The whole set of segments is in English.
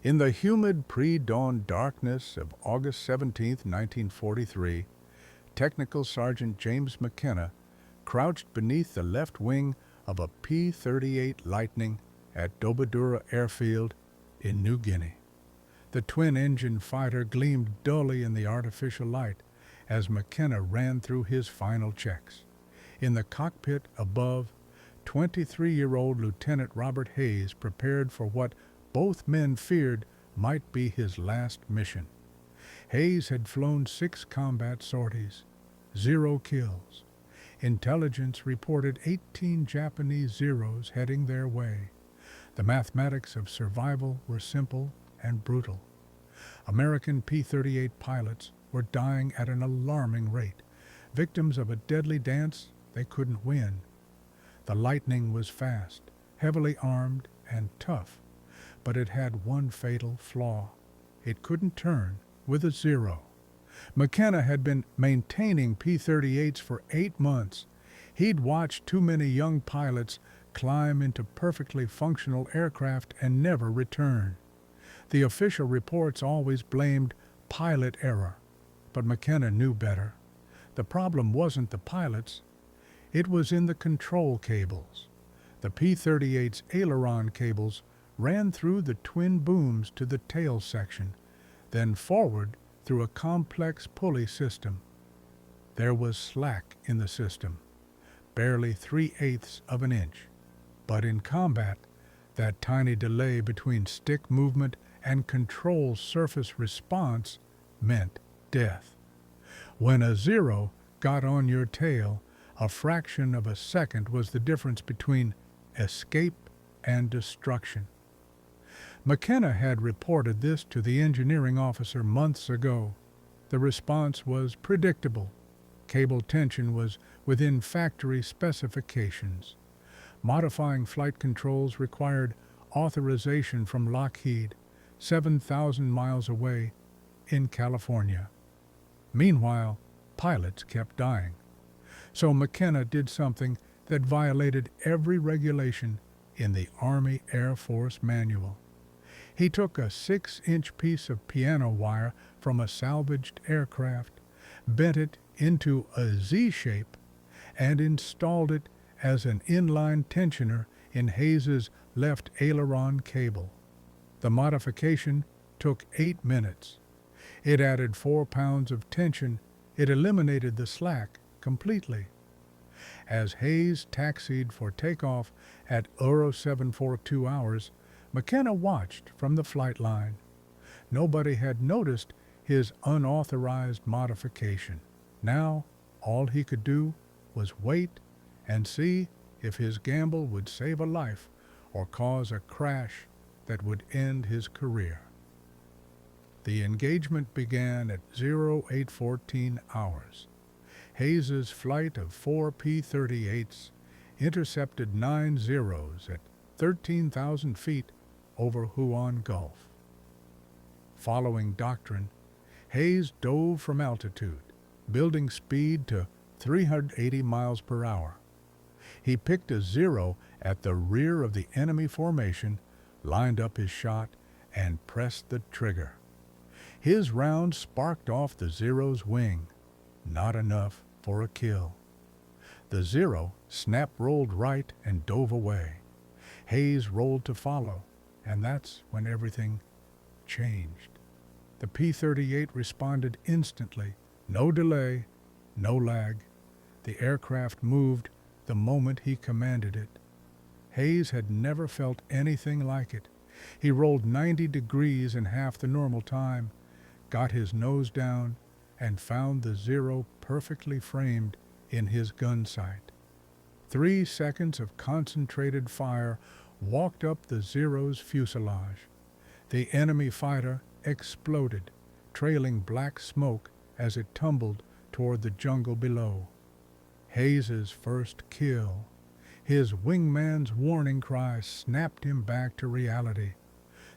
In the humid pre-dawn darkness of August 17, 1943, Technical Sergeant James McKenna crouched beneath the left wing of a P-38 Lightning at Dobodura airfield in New Guinea. The twin-engine fighter gleamed dully in the artificial light as McKenna ran through his final checks. In the cockpit above, 23-year-old Lieutenant Robert Hayes prepared for what both men feared might be his last mission. Hayes had flown 6 combat sorties, 0 kills. Intelligence reported 18 Japanese Zeros heading their way. The mathematics of survival were simple and brutal. American P-38 pilots were dying at an alarming rate, victims of a deadly dance they couldn't win. The Lightning was fast, heavily armed, and tough, but it had one fatal flaw. It couldn't turn with a 0. McKenna had been maintaining P-38s for 8 months. He'd watched too many young pilots climb into perfectly functional aircraft and never return. The official reports always blamed pilot error, but McKenna knew better. The problem wasn't the pilots, it was in the control cables. The P-38's aileron cables ran through the twin booms to the tail section, then forward through a complex pulley system. There was slack in the system, barely 3/8 of an inch. But in combat, that tiny delay between stick movement and control surface response meant death. When a 0 got on your tail, a fraction of a second was the difference between escape and destruction. McKenna had reported this to the engineering officer months ago. The response was predictable. Cable tension was within factory specifications. Modifying flight controls required authorization from Lockheed, 7,000 miles away in California. Meanwhile, pilots kept dying. So McKenna did something that violated every regulation in the Army Air Force manual. He took a 6-inch piece of piano wire from a salvaged aircraft, bent it into a Z shape, and installed it as an inline tensioner in Hayes's left aileron cable. The modification took 8 minutes. It added 4 pounds of tension. It eliminated the slack completely. As Hayes taxied for takeoff at Euro 742 hours, McKenna watched from the flight line. Nobody had noticed his unauthorized modification. Now, all he could do was wait and see if his gamble would save a life or cause a crash that would end his career. The engagement began at 0814 hours. Hayes's flight of 4 P-38s intercepted 9 Zeros at 13,000 feet over Huon Gulf. Following doctrine, Hayes dove from altitude, building speed to 380 miles per hour. He picked a 0 at the rear of the enemy formation, lined up his shot, and pressed the trigger. His round sparked off the 0's wing, not enough for a kill. The 0 snap-rolled right and dove away. Hayes rolled to follow, and that's when everything changed. The P-38 responded instantly, no delay, no lag. The aircraft moved the moment he commanded it. Hayes had never felt anything like it. He rolled 90 degrees in half the normal time, got his nose down, and found the 0 perfectly framed in his gun sight. 3 seconds of concentrated fire walked up the 0's fuselage. The enemy fighter exploded, trailing black smoke as it tumbled toward the jungle below. Hayes's first kill. His wingman's warning cry snapped him back to reality.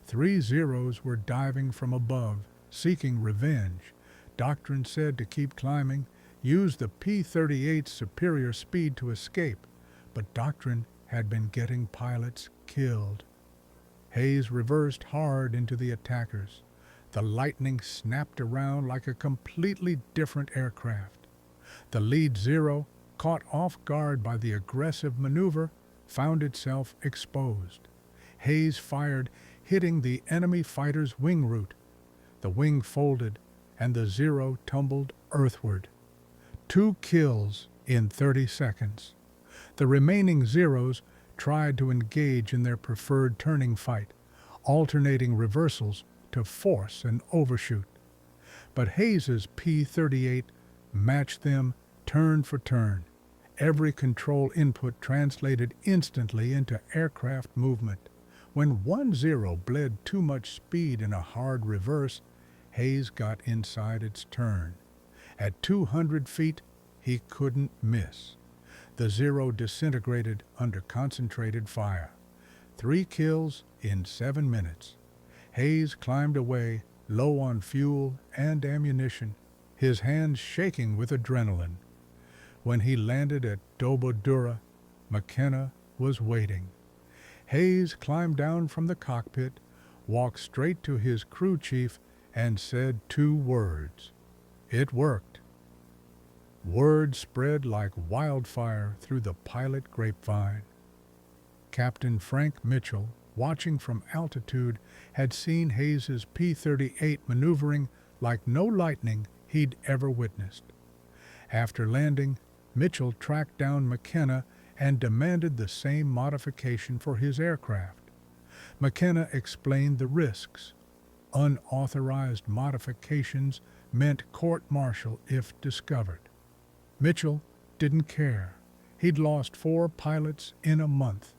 3 Zeros were diving from above, seeking revenge. Doctrine said to keep climbing, use the P-38's superior speed to escape, but Doctrine had been getting pilots killed. Hayes reversed hard into the attackers. The Lightning snapped around like a completely different aircraft. The lead Zero, caught off guard by the aggressive maneuver, found itself exposed. Hayes fired, hitting the enemy fighter's wing root. The wing folded, and the Zero tumbled earthward. 2 kills in 30 seconds. The remaining Zeros tried to engage in their preferred turning fight, alternating reversals to force an overshoot. But Hayes's P-38 matched them turn for turn. Every control input translated instantly into aircraft movement. When one Zero bled too much speed in a hard reverse, Hayes got inside its turn. At 200 feet, he couldn't miss. The Zero disintegrated under concentrated fire. 3 kills in 7 minutes. Hayes climbed away, low on fuel and ammunition, his hands shaking with adrenaline. When he landed at Dobodura, McKenna was waiting. Hayes climbed down from the cockpit, walked straight to his crew chief, and said 2 words. It worked. Word spread like wildfire through the pilot grapevine. Captain Frank Mitchell, watching from altitude, had seen Hayes's P-38 maneuvering like no lightning he'd ever witnessed. After landing, Mitchell tracked down McKenna and demanded the same modification for his aircraft. McKenna explained the risks. Unauthorized modifications meant court-martial if discovered. Mitchell didn't care. He'd lost 4 pilots in a month.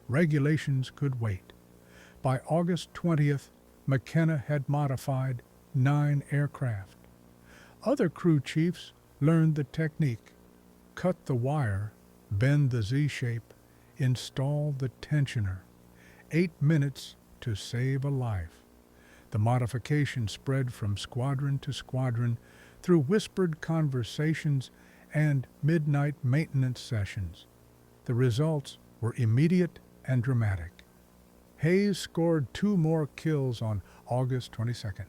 Regulations could wait. By August 20th, McKenna had modified 9 aircraft. Other crew chiefs learned the technique. Cut the wire, bend the Z-shape, install the tensioner. 8 minutes to save a life. The modification spread from squadron to squadron through whispered conversations and midnight maintenance sessions. The results were immediate and dramatic. Hayes scored 2 more kills on August 22nd.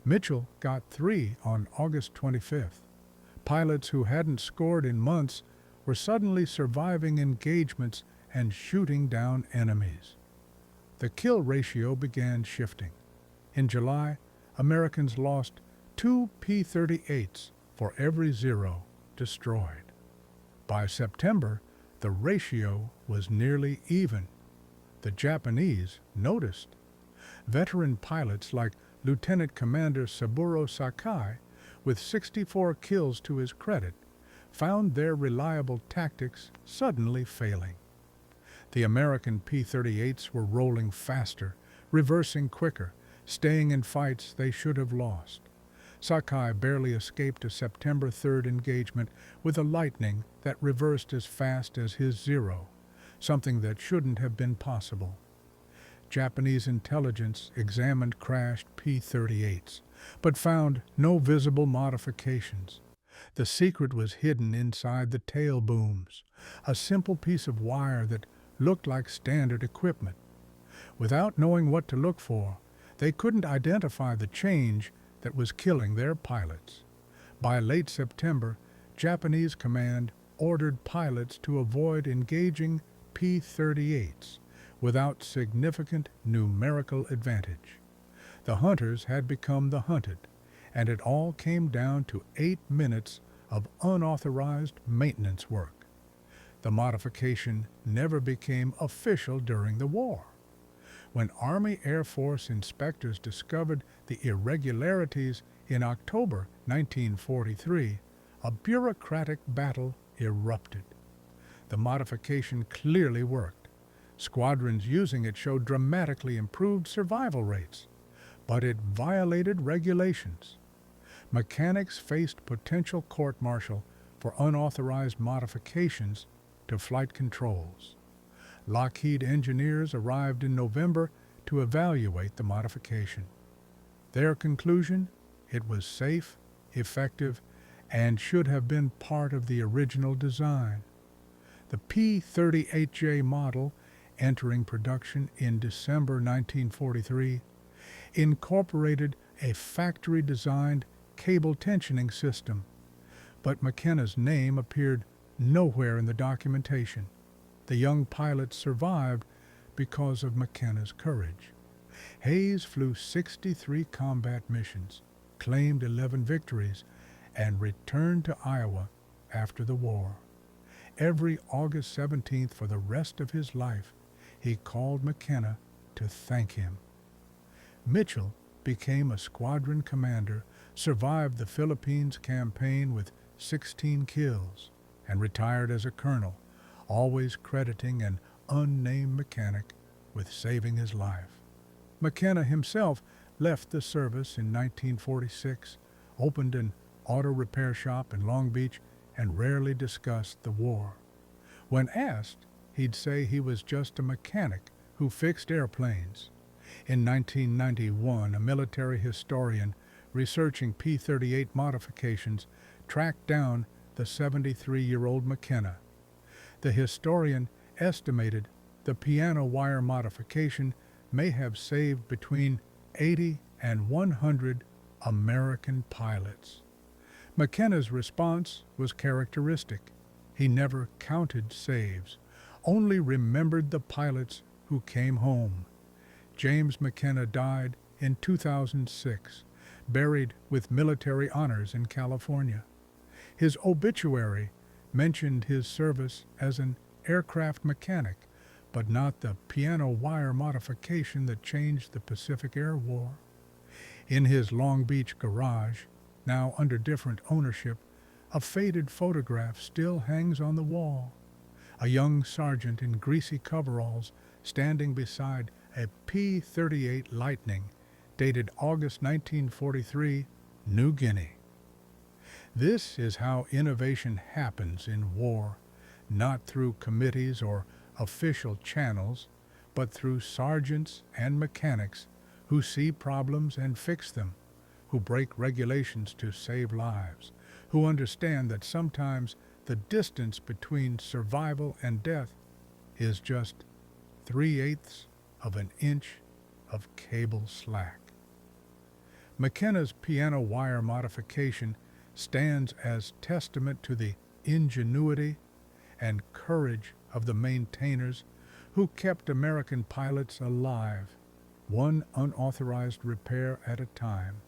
Mitchell got 3 on August 25th. Pilots who hadn't scored in months were suddenly surviving engagements and shooting down enemies. The kill ratio began shifting. In July, Americans lost 2 P-38s for every Zero destroyed. By September, the ratio was nearly even. The Japanese noticed. Veteran pilots like Lieutenant Commander Saburo Sakai, with 64 kills to his credit, found their reliable tactics suddenly failing. The American P-38s were rolling faster, reversing quicker, staying in fights they should have lost. Sakai barely escaped a September 3rd engagement with a Lightning that reversed as fast as his Zero, something that shouldn't have been possible. Japanese intelligence examined crashed P-38s, but found no visible modifications. The secret was hidden inside the tail booms, a simple piece of wire that looked like standard equipment. Without knowing what to look for, they couldn't identify the change that was killing their pilots. By late September, Japanese command ordered pilots to avoid engaging P-38s without significant numerical advantage. The hunters had become the hunted, and it all came down to 8 minutes of unauthorized maintenance work. The modification never became official during the war. When Army Air Force inspectors discovered the irregularities in October 1943, a bureaucratic battle erupted. The modification clearly worked. Squadrons using it showed dramatically improved survival rates, but it violated regulations. Mechanics faced potential court-martial for unauthorized modifications to flight controls. Lockheed engineers arrived in November to evaluate the modification. Their conclusion? It was safe, effective, and should have been part of the original design. The P-38J model entering production in December 1943, incorporated a factory-designed cable tensioning system, but McKenna's name appeared nowhere in the documentation. The young pilot survived because of McKenna's courage. Hayes flew 63 combat missions, claimed 11 victories, and returned to Iowa after the war. Every August 17th for the rest of his life, he called McKenna to thank him. Mitchell became a squadron commander, survived the Philippines campaign with 16 kills, and retired as a colonel, always crediting an unnamed mechanic with saving his life. McKenna himself left the service in 1946, opened an auto repair shop in Long Beach, and rarely discussed the war. When asked, he'd say he was just a mechanic who fixed airplanes. In 1991, a military historian researching P-38 modifications tracked down the 73-year-old McKenna. The historian estimated the piano wire modification may have saved between 80 and 100 American pilots. McKenna's response was characteristic. He never counted saves, only remembered the pilots who came home. James McKenna died in 2006, buried with military honors in California. His obituary mentioned his service as an aircraft mechanic, but not the piano wire modification that changed the Pacific Air War. In his Long Beach garage, now under different ownership, a faded photograph still hangs on the wall. A young sergeant in greasy coveralls standing beside a P-38 Lightning, dated August 1943, New Guinea. This is how innovation happens in war, not through committees or official channels, but through sergeants and mechanics who see problems and fix them, who break regulations to save lives, who understand that sometimes the distance between survival and death is just 3/8 of an inch of cable slack. McKenna's piano wire modification stands as testament to the ingenuity and courage of the maintainers who kept American pilots alive, one unauthorized repair at a time.